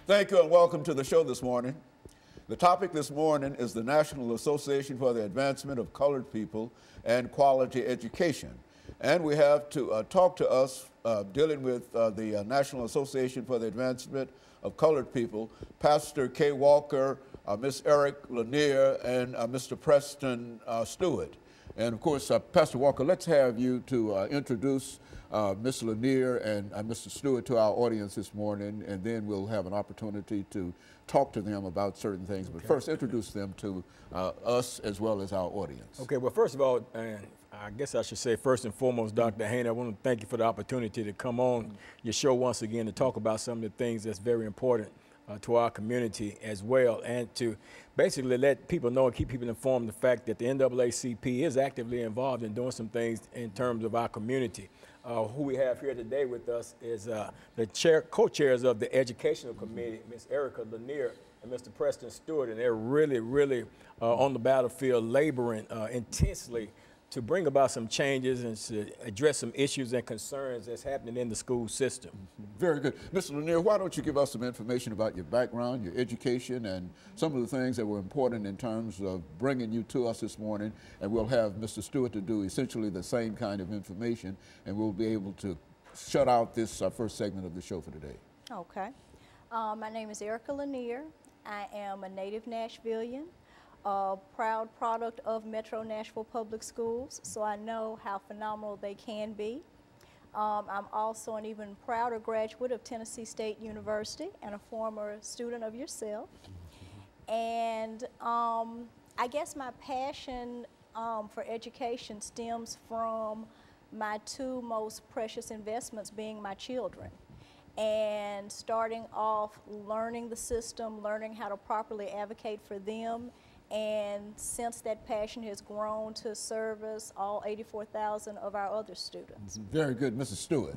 Thank you and welcome to the show this morning. The topic this morning is the National Association for the Advancement of Colored People and Quality Education. And we have to talk to us dealing with the National Association for the Advancement of Colored People, Pastor KWalker, Ms. Eric Lanier, and Mr. Preston Stewart. And of course, Pastor Walker, let's have you to introduce Ms. Lanier and Mr. Stewart to our audience this morning, and then we'll have an opportunity to talk to them about certain things. But first, introduce them to us as well as our audience. Okay, well, first of all, and I guess I should say first and foremost, Dr. Haney, I want to thank you for the opportunity to come on your show once again to talk about some of the things that's very important to our community as well, and to basically let people know and keep people informed of the fact that the NAACP is actively involved in doing some things in terms of our community. Who we have here today with us is the co-chairs of the Educational Committee, Ms. Erica Lanier and Mr. Preston Stewart, and they're really on the battlefield laboring intensely to bring about some changes and to address some issues and concerns that's happening in the school system. Very good. Mr. Lanier, why don't you give us some information about your background, your education, and some of the things that were important in terms of bringing you to us this morning, and we'll have Mr. Stewart to do essentially the same kind of information, and we'll be able to shut out this first segment of the show for today. Okay. My name is Erica Lanier. I am a native Nashvilleian, a proud product of Metro Nashville Public Schools, so I know how phenomenal they can be. I'm also an even prouder graduate of Tennessee State University and a former student of yourself. And I guess my passion for education stems from my two most precious investments being my children. And starting off learning the system, learning how to properly advocate for them. And since that passion has grown to service all 84,000 of our other students. Very good. Mrs. Stewart.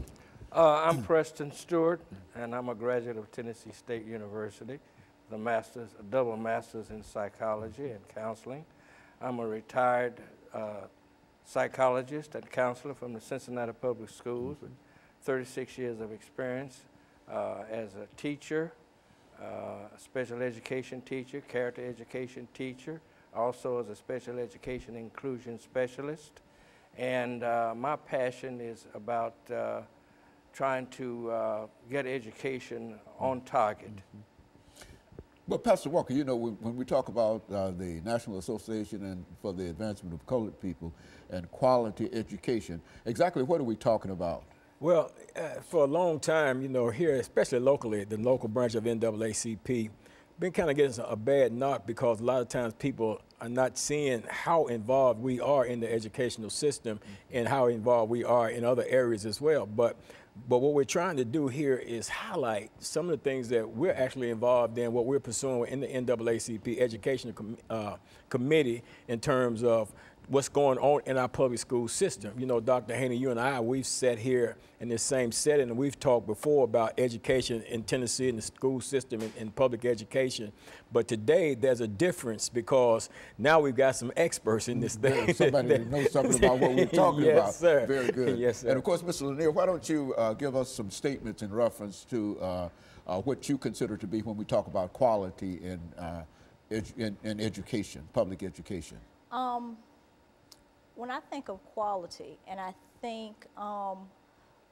I'm Preston Stewart, and I'm a graduate of Tennessee State University, a double master's in psychology and counseling. I'm a retired psychologist and counselor from the Cincinnati Public Schools with 36 years of experience as a teacher, a special education teacher, character education teacher, also as a special education inclusion specialist. And my passion is about trying to get education on target. Well, Pastor Walker, you know, when we talk about the National Association for the Advancement of Colored People and quality education, exactly what are we talking about? Well, for a long time, you know, here, especially locally, the local branch of NAACP, been kind of getting a bad knock because a lot of times people are not seeing how involved we are in the educational system and how involved we are in other areas as well. But what we're trying to do here is highlight some of the things that we're actually involved in, what we're pursuing in the NAACP Educational Committee in terms of what's going on in our public school system. You know, Dr. Haney, you and I, we've sat here in this same setting and we've talked before about education in Tennessee and the school system and public education. But today there's a difference because now we've got some experts in this thing. Somebody that knows something about what we're talking about. Yes, sir. Very good. Yes, sir. And of course, Mr. Lanier, why don't you give us some statements in reference to what you consider to be when we talk about quality in education, public education? When I think of quality, and I think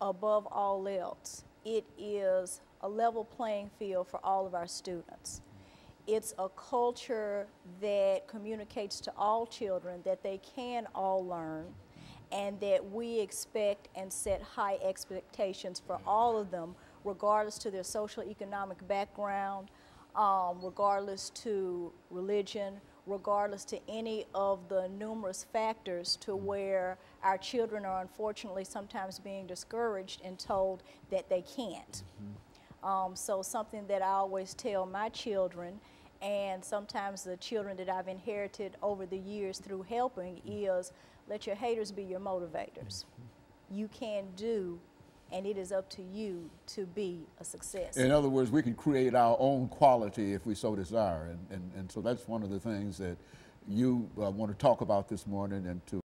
above all else, it is a level playing field for all of our students. It's a culture that communicates to all children that they can all learn and that we expect and set high expectations for all of them, regardless to their social economic background, regardless to religion, regardless to any of the numerous factors to where our children are unfortunately sometimes being discouraged and told that they can't. So something that I always tell my children, and sometimes the children that I've inherited over the years through helping, is let your haters be your motivators. You can do, and it is up to you to be a success. In other words, we can create our own quality if we so desire. And so that's one of the things that you want to talk about this morning and to